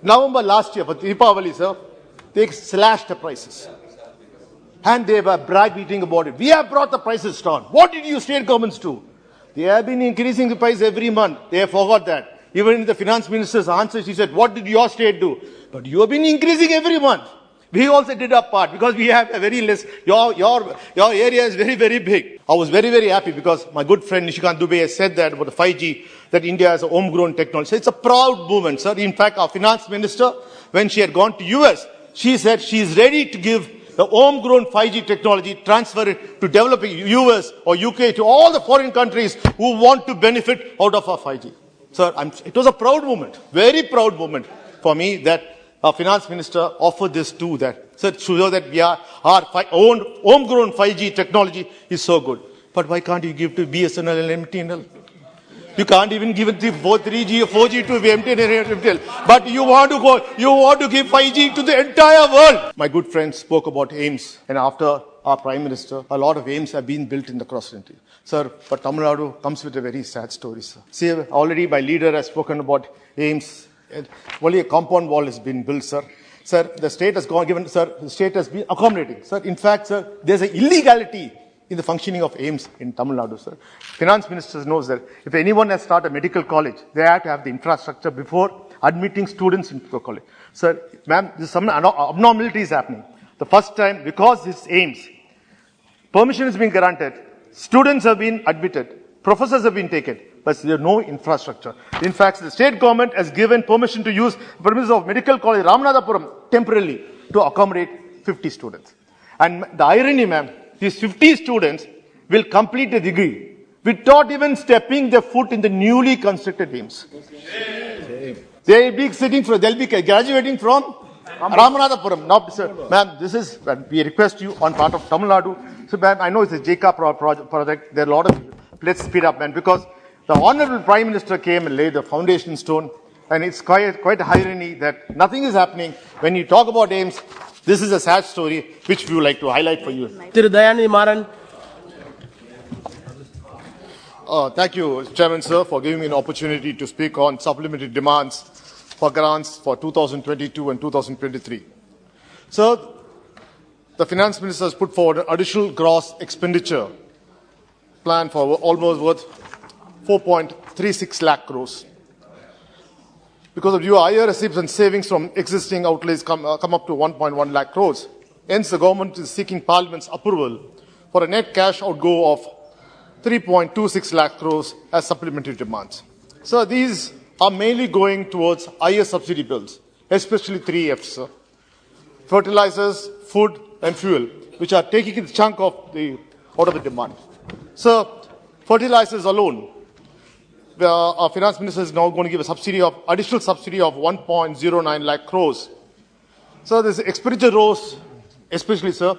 November last year, for Deepavali, sir, they slashed the prices. And they were brag-beating about it. We have brought the prices down. What did you state governments do? They have been increasing the price every month. They have forgot that. Even in the finance minister's answer, she said, what did your state do? But you have been increasing every month. We also did our part because we have a very less, your area is very, very big. I was very, very happy because my good friend Nishikant Dubey has said that about the 5G, that India has a homegrown technology. So it's a proud movement, sir. In fact, our finance minister, when she had gone to US, she said she is ready to give the homegrown 5G technology, transfer it to developing US or UK, to all the foreign countries who want to benefit out of our 5G. Sir, it was a proud moment, very proud moment for me that our finance minister offered this to that. So to show that our own homegrown 5G technology is so good. But why can't you give to BSNL and MTNL? You can't even give it to 3G or 4G to MTNL and MTNL. But you want to give 5G to the entire world. My good friend spoke about AIIMS, and after our Prime Minister, a lot of AIIMS have been built in the cross-country. Sir, but Tamil Nadu comes with a very sad story, sir. See, already my leader has spoken about AIIMS. Only a compound wall has been built, sir. Sir, the state has the state has been accommodating. Sir, in fact, sir, there's an illegality in the functioning of AIIMS in Tamil Nadu, sir. Finance minister knows that if anyone has started a medical college, they have to have the infrastructure before admitting students into the college. Sir, ma'am, there's some abnormalities happening. The first time, because this AIIMS, permission has been granted, students have been admitted, professors have been taken, but there's no infrastructure. In fact, the state government has given permission to use the premises of Medical College Ramanathapuram temporarily to accommodate 50 students. And the irony, ma'am, these 50 students will complete a degree without even stepping their foot in the newly constructed AIIMS. They'll be graduating from Ramanathapuram. Now, sir, ma'am, this is, we request you on part of Tamil Nadu. So, ma'am, I know it's a JICA project. There are a lot of, let's speed up, man, because the Honorable Prime Minister came and laid the foundation stone, and it's quite a irony that nothing is happening. When you talk about AIIMS, this is a sad story which we would like to highlight for you. Dayanidhi Maran. Thank you, Chairman, sir, for giving me an opportunity to speak on supplementary demands for grants for 2022 and 2023. Sir, the Finance Minister has put forward an additional gross expenditure plan for almost worth 4.36 lakh crores. Because of your higher receipts and savings from existing outlays come up to 1.1 lakh crores. Hence, the government is seeking Parliament's approval for a net cash outgo of 3.26 lakh crores as supplementary demands. So these are mainly going towards higher subsidy bills, especially 3 Fs, sir. Fertilizers, food and fuel, which are taking a chunk of out of the demand. So fertilizers alone, our finance minister is now going to give additional subsidy of 1.09 lakh crores. So this expenditure rose, especially, sir.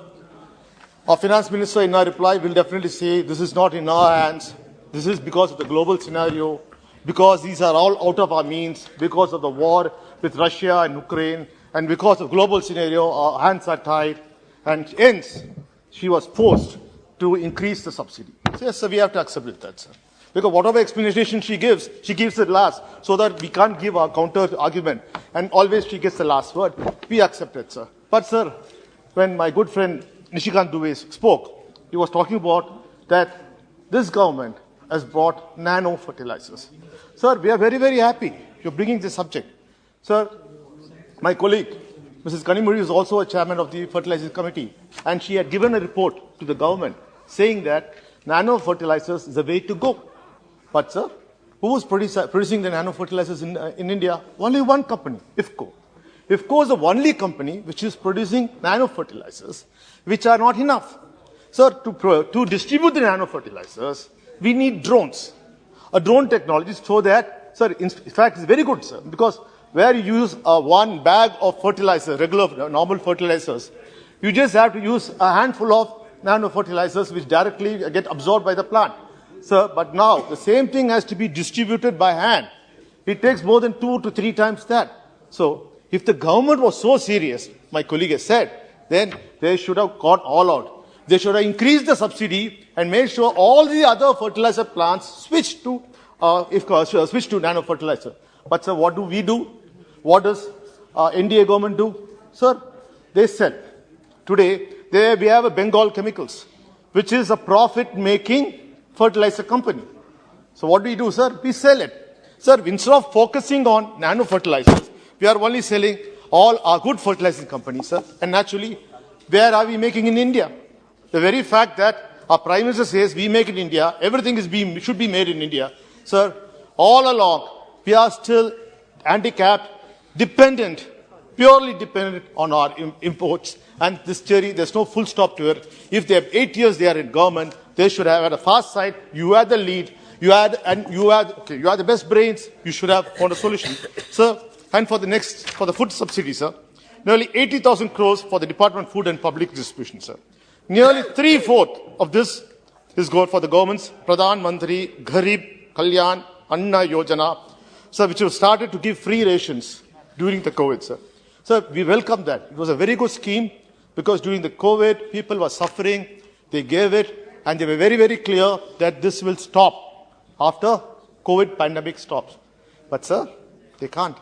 Our finance minister in our reply will definitely say this is not in our hands. This is because of the global scenario, because these are all out of our means, because of the war with Russia and Ukraine, and because of global scenario, our hands are tied, and hence she was forced to increase the subsidy. So yes, sir, we have to accept that, sir. Because whatever explanation she gives it last, so that we can't give our counter argument. And always she gets the last word. We accept it, sir. But, sir, when my good friend Nishikant Dubey spoke, he was talking about that this government has brought nano fertilizers. Sir, we are very, very happy you're bringing this subject. Sir, my colleague, Mrs. Kanimuri, is also a chairman of the Fertilizer Committee, and she had given a report to the government saying that nano fertilizers is the way to go. But, sir, who was producing the nano fertilizers in India? Only one company, IFFCO. IFFCO is the only company which is producing nano fertilizers, which are not enough. Sir, to distribute the nano fertilizers, we need drones. A drone technology so that, sir, in fact, it's very good, sir, because where you use one bag of fertilizer, regular, normal fertilizers, you just have to use a handful of nano fertilizers which directly get absorbed by the plant. Sir, but now the same thing has to be distributed by hand. It takes more than 2 to 3 times that. So, if the government was so serious, my colleague has said, then they should have got all out. They should have increased the subsidy and made sure all the other fertilizer plants switch to nano fertilizer. But, sir, what do we do? What does NDA government do? Sir, they sell. Today, we have a Bengal Chemicals, which is a profit-making fertilizer company. So what do we do, sir? We sell it. Sir, instead of focusing on nano fertilizers, we are only selling all our good fertilizing companies, sir. And naturally, where are we making in India? The very fact that our Prime Minister says we make in India, everything should be made in India. Sir, all along, we are still handicapped, dependent, purely dependent on our imports. And this theory, there's no full stop to it. If they have 8 years they are in government, they should have had a fast sight. You had the lead. You had the best brains. You should have found a solution. Sir, and for the food subsidy, sir, nearly 80,000 crores for the Department of Food and Public Distribution, sir. Nearly 3/4 of this is going for the government's Pradhan Mantri Gharib Kalyan Anna Yojana, sir, which have started to give free rations during the COVID, sir. Sir, we welcome that. It was a very good scheme because during the COVID, people were suffering. They gave it and they were very, very clear that this will stop after COVID pandemic stops. But, sir, they can't.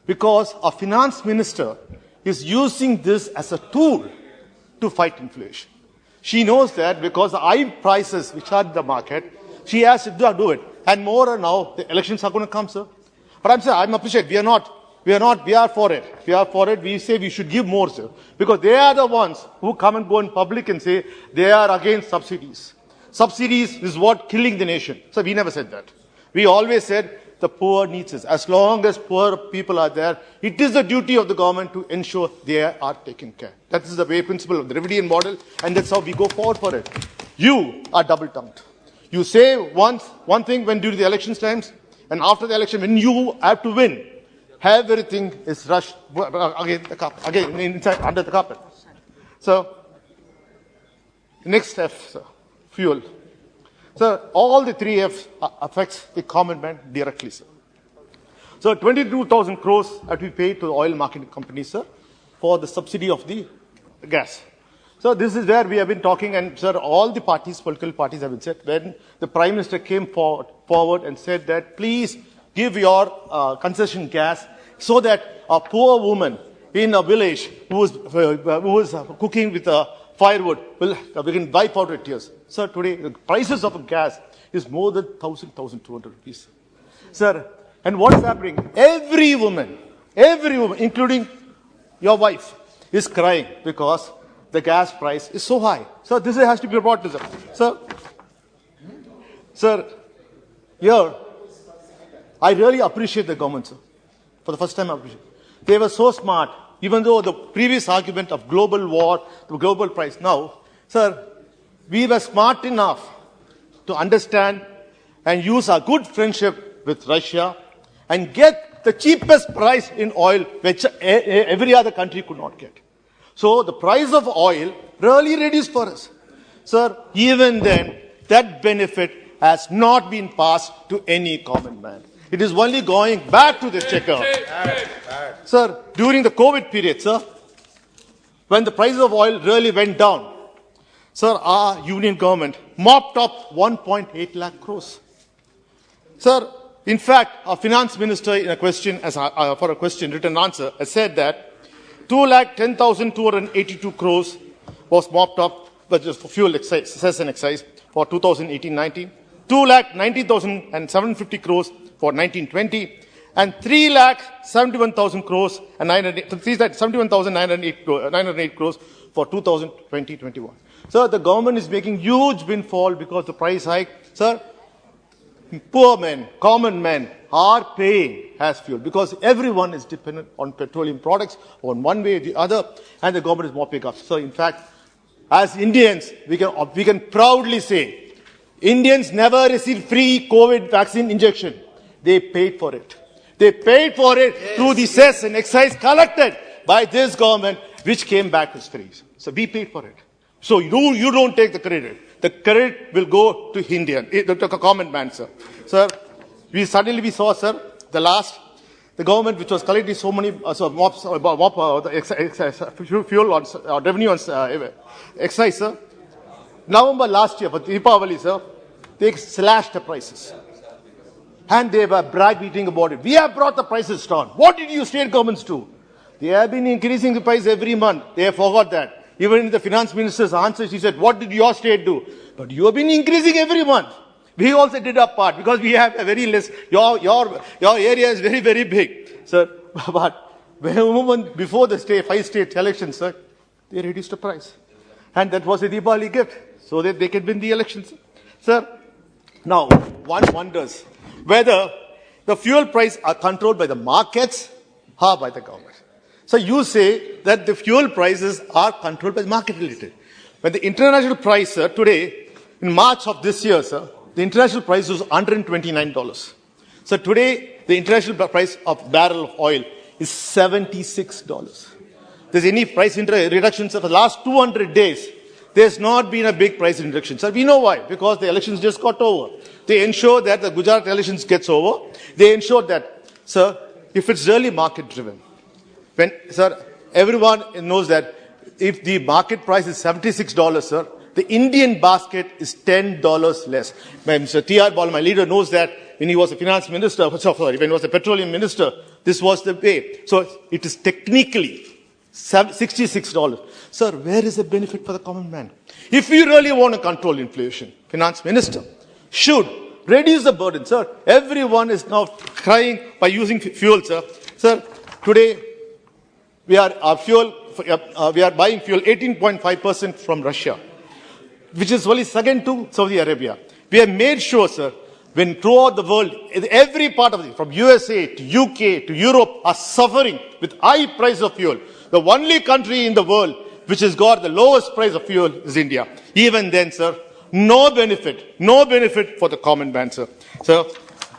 Because our finance minister is using this as a tool to fight inflation. She knows that because the high prices which are in the market, she has to do it. And more now, the elections are going to come, sir. But I'm appreciative. We are for it. We are for it. We say we should give more, sir. Because they are the ones who come and go in public and say they are against subsidies. Subsidies is what killing the nation. So we never said that. We always said the poor needs us. As long as poor people are there, it is the duty of the government to ensure they are taken care. That is the way principle of the Dravidian model, and that's how we go forward for it. You are double-tongued. You say one thing when during the elections times, and after the election, when you have to win, everything is rushed inside under the carpet. So, next F, sir, fuel. Sir, all the three Fs affects the common man directly, sir. So 22,000 crores have to be paid to the oil marketing companies, sir, for the subsidy of the gas. So this is where we have been talking, and sir, all the parties, political parties have been said, when the Prime Minister came forward and said that please give your concession gas so that a poor woman in a village who is cooking with firewood we can wipe out her tears. Sir, today the prices of gas is more than 1,200 rupees. Sir, and what is happening? Every woman, including your wife, is crying because the gas price is so high. So this has to be brought to them. Sir, here, I really appreciate the government, sir. For the first time, I appreciate it. They were so smart, even though the previous argument of global war, the global price. Now, sir, we were smart enough to understand and use our good friendship with Russia and get the cheapest price in oil, which every other country could not get. So the price of oil really reduced for us. Sir, even then, that benefit has not been passed to any common man. It is only going back to the checker. Sir, during the COVID period, sir, when the price of oil really went down, sir, our union government mopped up 1.8 lakh crores. Sir, in fact, our finance minister in a question, for a question, written answer, has said that 2,10,282 crores was mopped up, but just for fuel excise, cess and excise for 2018-19, 2,90,750 crores for 1920, and 3,71,000 crores and 3,71,908 crores for 2020-21. Sir, the government is making huge windfall because the price hike. Sir, poor men, common men are paying as fuel because everyone is dependent on petroleum products on one way or the other, and the government is mopping up. So, in fact, as Indians, we can proudly say, Indians never received free COVID vaccine injection. They paid for it. They paid for it through the cess and excise collected by this government, which came back as free. So we paid for it. So you don't take the credit. The credit will go to Indian, to common man, sir. Sir, we saw, sir, the government which was collecting so many fuel on revenue on excise, sir. November last year, for Deepavali, sir, they slashed the prices. And they were brag-beating about it. We have brought the prices down. What did you state governments do? They have been increasing the price every month. They have forgot that. Even in the finance minister's answer, she said, what did your state do? But you have been increasing every month. We also did our part because we have a very less, your area is very, very big, sir. But before the 5 state elections, sir, they reduced the price. And that was a Diwali gift so that they can win the elections. Sir, now one wonders whether the fuel price are controlled by the markets or by the government. So you say that the fuel prices are controlled by the market related. When the international price, sir, today, in March of this year, sir, the international price was $129. So today, the international price of barrel of oil is $76. There's any price reductions for the last 200 days. There's not been a big price reduction. Sir, we know why. Because the elections just got over. They ensure that the Gujarat elections gets over. They ensure that, sir, if it's really market driven, when, sir, everyone knows that if the market price is $76, sir, the Indian basket is $10 less. Mr. T.R. Bal, my leader, knows that when he was a finance minister, when he was a petroleum minister, this was the way. So it is technically $66. Sir, where is the benefit for the common man? If you really want to control inflation, finance minister should reduce the burden, sir. Everyone is now crying by using fuel, sir. Sir, today we are buying fuel 18.5% from Russia, which is only second to Saudi Arabia. We have made sure, sir, when throughout the world, every part of it, from USA to UK to Europe, are suffering with high price of fuel. The only country in the world which has got the lowest price of fuel is India. Even then, sir, no benefit for the common man, sir. So,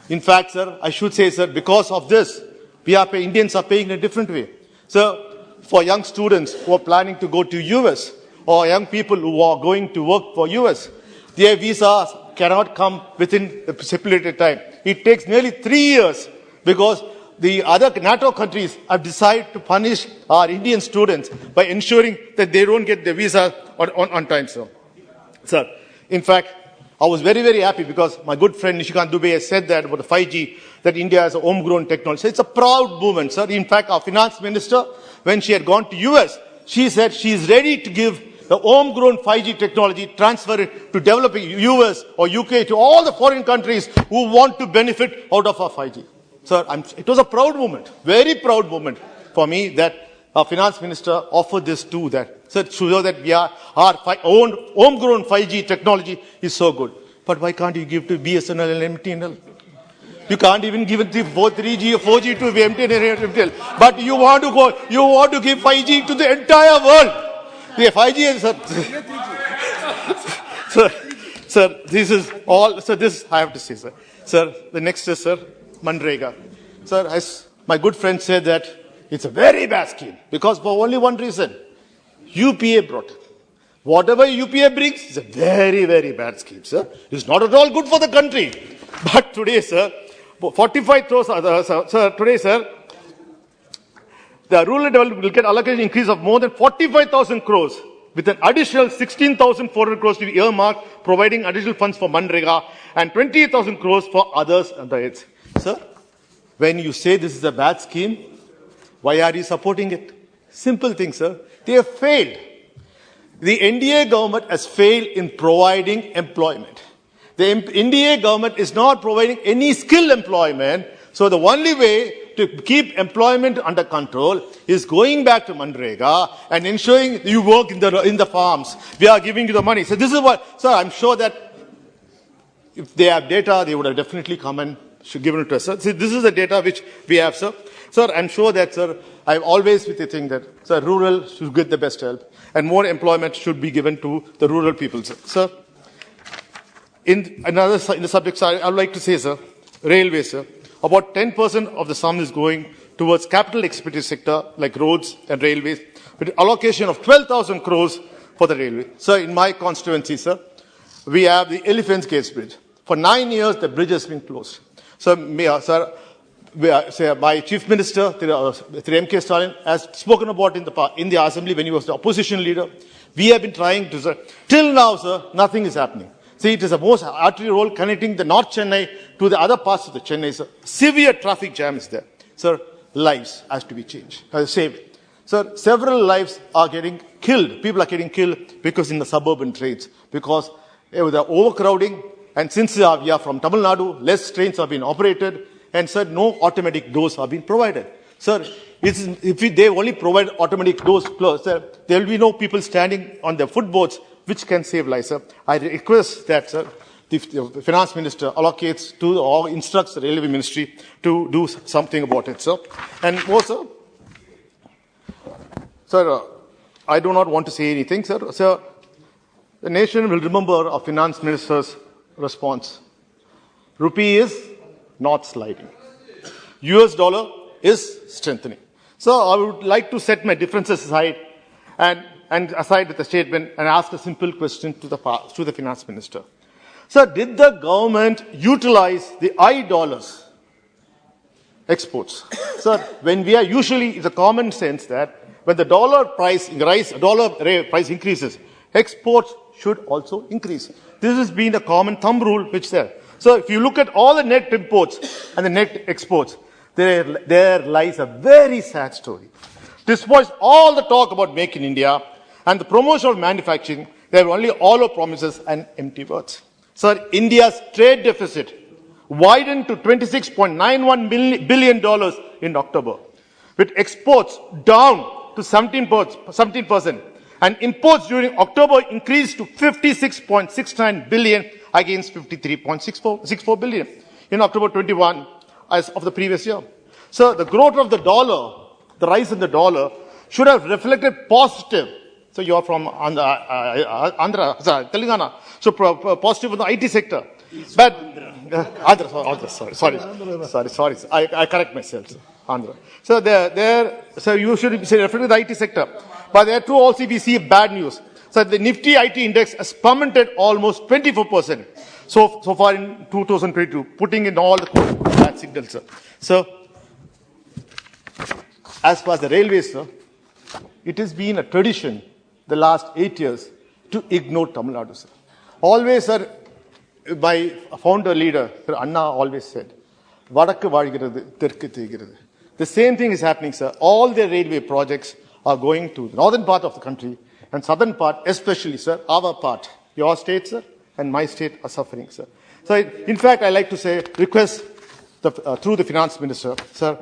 in fact, sir, I should say, sir, because of this, Indians are paying in a different way. So, for young students who are planning to go to US, or young people who are going to work for US, their visas cannot come within the stipulated time. It takes nearly 3 years because the other NATO countries have decided to punish our Indian students by ensuring that they don't get their visa on time, sir. Sir, in fact, I was very, very happy because my good friend Nishikant Dubey has said that about the 5G, that India has a homegrown technology. So it's a proud movement, sir. In fact, our finance minister, when she had gone to US, she said she is ready to give the homegrown 5G technology, transfer it to developing US or UK, to all the foreign countries who want to benefit out of our 5G. Sir, it was a proud moment, very proud moment for me that our finance minister offered this to that. So to show that our own homegrown 5G technology is so good. But why can't you give to BSNL and MTNL? You can't even give it to 3G or 4G to MTNL. But you want to give 5G to the entire world. Yeah, 5G is, sir, this is all, sir, this I have to say, sir. Sir, the next is, sir, Manrega. Sir, as my good friend said that it's a very bad scheme because for only one reason, UPA brought it. Whatever UPA brings is a very, very bad scheme, sir. It's not at all good for the country. But today, sir, 45 crores, sir, today, sir, the rural development will get allocated increase of more than 45,000 crores with an additional 16,400 crores to be earmarked, providing additional funds for Manrega and 28,000 crores for others and the aids. Sir, when you say this is a bad scheme, why are you supporting it? Simple thing, sir. They have failed. The NDA government has failed in providing employment. The NDA government is not providing any skilled employment. So the only way to keep employment under control is going back to Manrega and ensuring you work in the farms. We are giving you the money. So this is what, sir, I'm sure that if they have data, they would have definitely come and given it to us. Sir, see, this is the data which we have, sir. Sir, I'm sure that, sir, I've always with the thing that, sir, rural should get the best help and more employment should be given to the rural people, sir. Sir, in the subject side, I would like to say, sir, railway, sir. About 10% of the sum is going towards capital expenditure sector like roads and railways with allocation of 12,000 crores for the railway. Sir, in my constituency, sir, we have the Elephant's Gates Bridge. For 9 years, the bridge has been closed. So, sir, my Chief Minister, M.K. Stalin, has spoken about in the Assembly when he was the opposition leader. We have been trying to, sir. Till now, sir, nothing is happening. See, it is the most artery road connecting the North Chennai to the other parts of the Chennai, sir. Severe traffic jam is there. Sir, lives has to be changed, saved. Sir, several lives are getting killed. People are getting killed because in the suburban trains, because with the overcrowding, and since we are from Tamil Nadu, less trains have been operated, and sir, no automatic doors have been provided. Sir, if they only provide automatic doors, sir, there will be no people standing on the footboards, which can save lives, sir. I request that, sir, the finance minister allocates to or instructs the railway ministry to do something about it, sir. And more, sir. Sir, I do not want to say anything, sir. Sir, the nation will remember our finance minister's response. Rupee is not sliding. US dollar is strengthening. So I would like to set my differences aside and aside with a statement and ask a simple question to the finance minister. Sir, did the government utilize the I-dollars exports? Sir, when we are usually, it's a common sense that when the dollar price increases, exports should also increase. This has been a common thumb rule which there. So if you look at all the net imports and the net exports, there lies a very sad story. Despite all the talk about Make in India and the promotion of manufacturing, there were only hollow promises and empty words. Sir, India's trade deficit widened to $26.91 billion in October, with exports down to 17%, and imports during October increased to 56.69 billion against 53.64 billion in October 21 as of the previous year. So the growth of the dollar, the rise in the dollar, should have reflected positive. So you are from Andhra, Telangana. So positive in the IT sector. But Andhra, sorry. I correct myself. Andhra. So so you should say refer to the IT sector. But there too also we see bad news. So the Nifty IT index has plummeted almost 24%. So far in 2022, putting in all the bad signals, sir. So as far as the railways, sir, it has been a tradition the last 8 years to ignore Tamil Nadu, sir. Always, sir, my founder leader, Sir Anna, always said, Vadakku vazhigirathu, Terkku theigirathu. The same thing is happening, sir. All the railway projects are going to the northern part of the country and southern part, especially, sir, our part. Your state, sir, and my state are suffering, sir. So, in fact, I like to say, request through the finance minister, sir,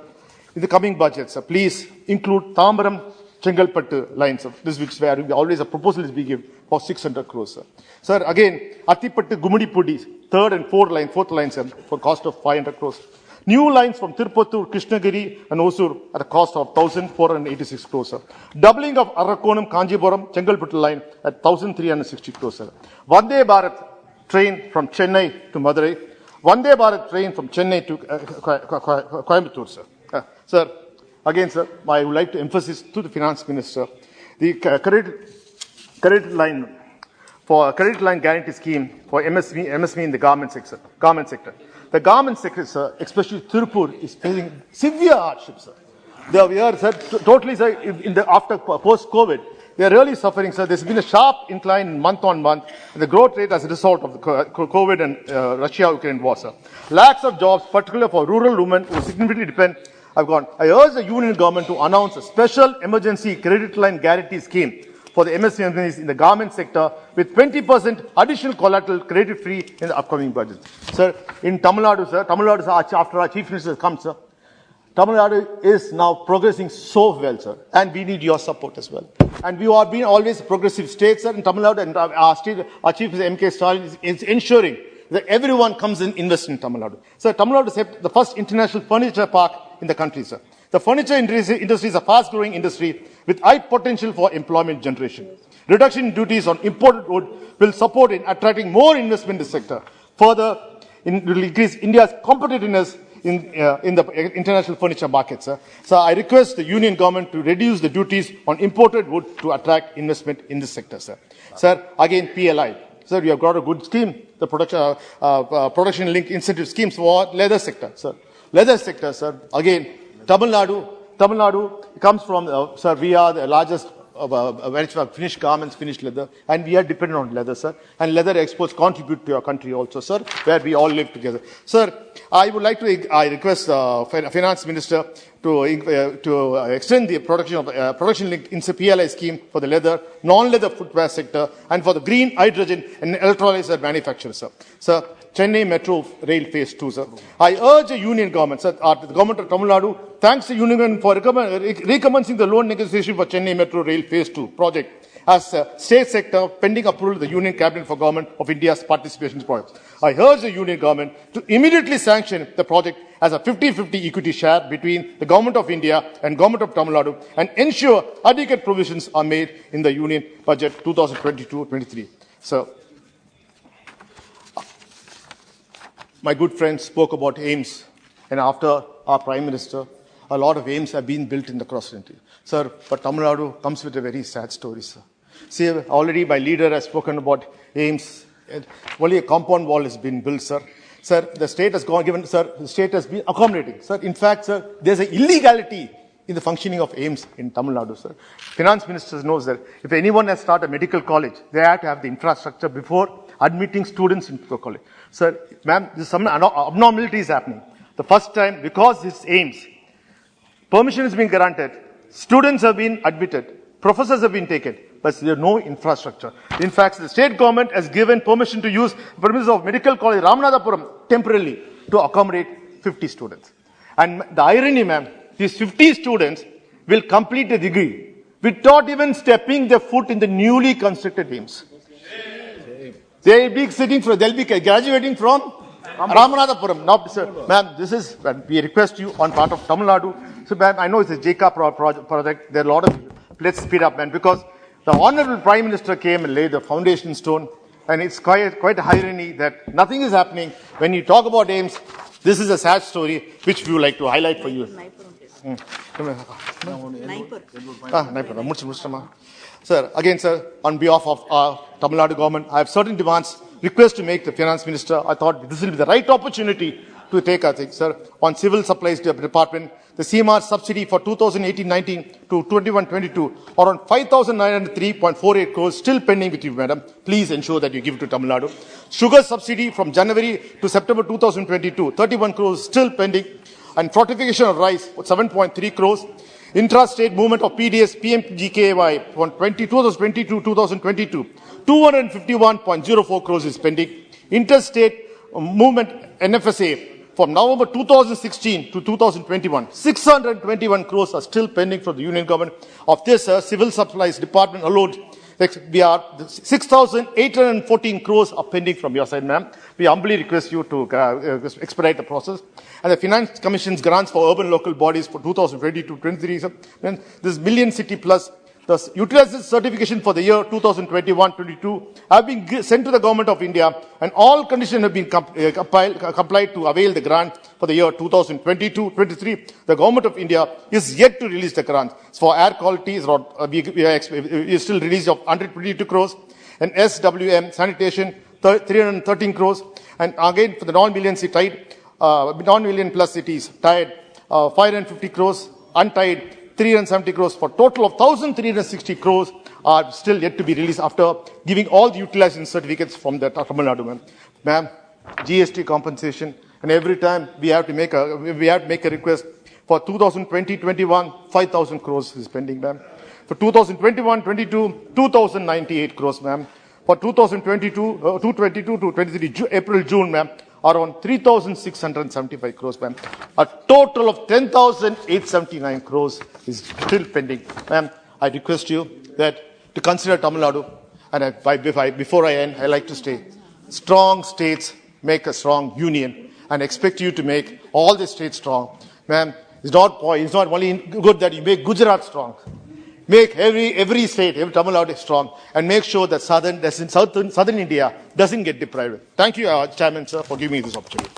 in the coming budget, sir, please include Tambaram Chengalpattu lines of this, which where always a proposal is being given for 600 crores, sir. Sir, again, Attipattu Gumudipudi, third and fourth line, sir, for cost of 500 crores. New lines from Tirupattur, Krishnagiri and Osur at a cost of 1,486 crores, sir. Doubling of Arrakonam, Kanjipuram, Chengalpattu line at 1,360 crores, sir. Vande Bharat train from Chennai to Madurai. Vande Bharat train from Chennai to Coimbatore, sir. Sir, again, sir, I would like to emphasize to the finance minister the credit line guarantee scheme for MSME in the garment sector. The garment sector, sir, especially Tirupur, is facing severe hardship, sir. We are, sir, totally, sir, after post-COVID, they are really suffering, sir. There's been a sharp incline month on month in the growth rate as a result of the COVID and Russia-Ukraine war, sir. Lakhs of jobs, particularly for rural women who significantly depend, have gone. I urge the union government to announce a special emergency credit line guarantee scheme for the MSMEs in the garment sector with 20% additional collateral credit free in the upcoming budget. Sir, in Tamil Nadu, sir, after our chief minister comes, sir, Tamil Nadu is now progressing so well, sir, and we need your support as well. And we have been always a progressive state, sir, in Tamil Nadu, and our chief minister, M.K. Stalin, is ensuring that everyone comes and invests in Tamil Nadu. Sir, Tamil Nadu is the first international furniture park in the country, sir. The furniture industry is a fast-growing industry with high potential for employment generation. Reduction in duties on imported wood will support in attracting more investment in the sector. Further, it will increase India's competitiveness in the international furniture market, sir. So I request the union government to reduce the duties on imported wood to attract investment in this sector, sir. Sir, again, PLI. Sir, we have got a good scheme, the production link incentive schemes for leather sector, sir. Leather sector, sir, again, Tamil Nadu comes from, sir, we are the largest finished garments, finished leather, and we are dependent on leather, sir. And leather exports contribute to our country also, sir, where we all live together. Sir, I would like to request Finance Minister to extend the production link in the PLI scheme for the leather, non-leather footwear sector, and for the green hydrogen and electrolyzer manufacturers, sir. Sir, Chennai Metro Rail Phase 2, sir. I urge the Union Government, sir, the Government of Tamil Nadu, thanks to Union Government for recommencing the loan negotiation for Chennai Metro Rail Phase 2 project as state sector pending approval of the Union Cabinet for Government of India's participation project. I urge the Union Government to immediately sanction the project as a 50-50 equity share between the Government of India and Government of Tamil Nadu and ensure adequate provisions are made in the Union Budget 2022-23. So, my good friend spoke about AIIMS, and after our Prime Minister, a lot of AIIMS have been built in the cross-country. Sir, but Tamil Nadu comes with a very sad story, sir. See, already my leader has spoken about AIIMS. Only a compound wall has been built, sir. Sir, the state has the state has been accommodating. Sir, in fact, sir, there's an illegality in the functioning of AIIMS in Tamil Nadu, sir. Finance Minister knows that if anyone has started a medical college, they have to have the infrastructure before admitting students into the college. Sir, ma'am, there's some abnormalities happening. The first time, because it's AIIMS, permission has been granted, students have been admitted, professors have been taken, but there's no infrastructure. In fact, the state government has given permission to use premises of Medical College Ramanathapuram temporarily to accommodate 50 students. And the irony, ma'am, these 50 students will complete a degree without even stepping their foot in the newly constructed AIIMS. They'll be graduating from Ramanathapuram. Now, sir, ma'am, this is, we request you on part of Tamil Nadu. So, ma'am, I know it's a JICA project. There are a lot of, let's speed up, man, because the Honorable Prime Minister came and laid the foundation stone, and it's quite a irony that nothing is happening. When you talk about AIIMS, this is a sad story, which we would like to highlight for you. Sir, again, sir, on behalf of our Tamil Nadu government, I have certain demands, request to make the Finance Minister. I thought this will be the right opportunity to take our thing, sir. On Civil Supplies Department, the CMR subsidy for 2018-19 to 21-22, around 5,903.48 crores still pending with you, madam. Please ensure that you give it to Tamil Nadu. Sugar subsidy from January to September 2022, 31 crores still pending. And fortification of rice, 7.3 crores. Intra-state movement of PDS, PMGKY from 2022-2022, 251.04 crores is pending. Interstate movement NFSA from November 2016 to 2021, 621 crores are still pending for the Union Government. Of this, Civil Supplies Department alone, we are 6,814 crores are pending from your side, ma'am. We humbly request you to expedite the process. And the Finance Commission's grants for urban local bodies for 2022-23, this Million City Plus, the utilization certification for the year 2021-22 have been sent to the Government of India, and all conditions have been complied to avail the grant for the year 2022-23. The Government of India is yet to release the grant. For air quality, we still release of 122 crores, and SWM sanitation 313 crores, and again for the non-million plus cities tied 550 crores, untied 370 crores, for total of 1,360 crores are still yet to be released after giving all the utilization certificates from the Tamil Nadu. Ma'am, GST compensation, and every time we have to make a request for 2020-21, 5,000 crores is pending, ma'am. For 2021-22, 2,098 crores, ma'am. For 2022 to 23, April, June, ma'am, around 3,675 crores, ma'am. A total of 10,879 crores is still pending. Ma'am, I request you that to consider Tamil Nadu, and before I end, I like to say, strong states make a strong union, and expect you to make all the states strong. Ma'am, it's not only good that you make Gujarat strong. Make every state, every Tamil Nadu strong, and make sure that southern India doesn't get deprived. Thank you, Chairman, sir, for giving me this opportunity.